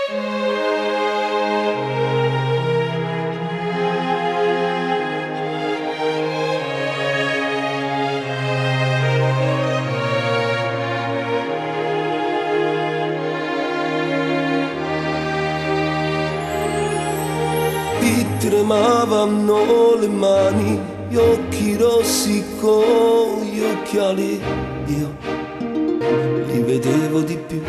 Ti tremavano le mani, gli occhi rossi con gli occhiali, io li vedevo di più.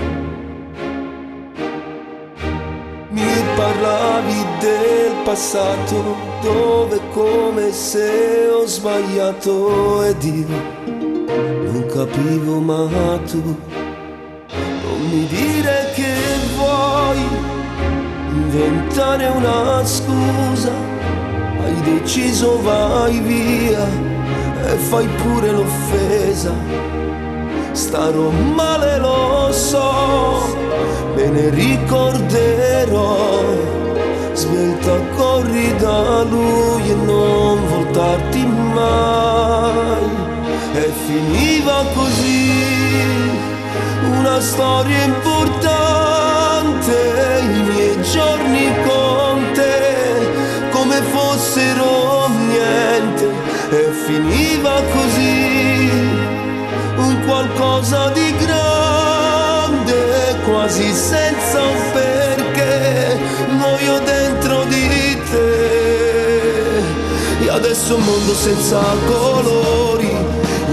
Mi parlavi del passato, dove come se ho sbagliato, ed io non capivo, ma tu non mi dire che vuoi inventare una scusa, hai deciso vai via e fai pure l'offesa. Starò male, lo so, me ne ricorderò. Svelta corri da lui e non voltarti mai. E finiva così una storia importante, i miei giorni con te come fossero niente. E finiva così un qualcosa di grande, quasi senza un perché, muoio dentro di te. E adesso un mondo senza colori,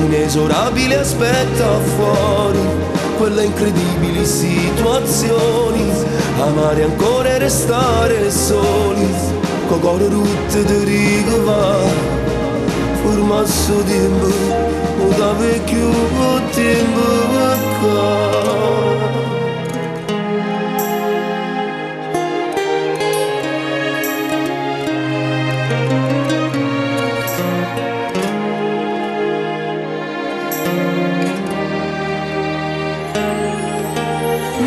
inesorabile aspetta fuori, quelle incredibili situazioni, amare ancora e restare soli, con cuore rutte di rigova, formasso di me, o da vecchio tempo qua.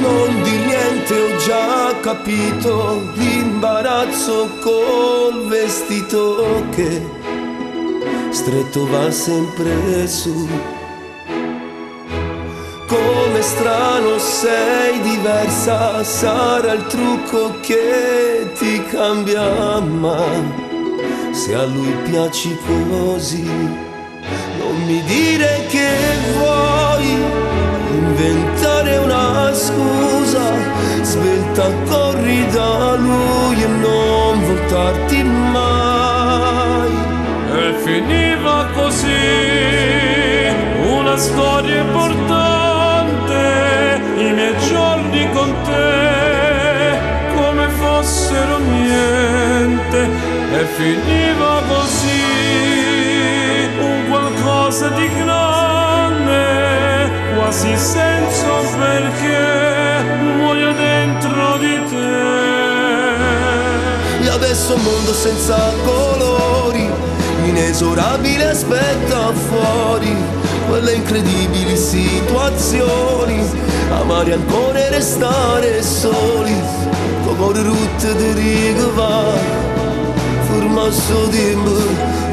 Non di niente, ho già capito l'imbarazzo col vestito che stretto va sempre su. Come strano sei diversa, sarà il trucco che ti cambia, ma se a lui piaci così, non mi dire che vuoi inventare una scusa, svelta corri da lui e non voltarti mai. E finiva così una storia importante, i miei giorni con te come fossero niente. E finiva così un qualcosa di grande, quasi senza un perché, muoio dentro di te. E adesso un mondo senza colori, inesorabile aspetta fuori, quelle incredibili situazioni, amare ancora e restare soli, con cuore rutte di rigova, formasso di me,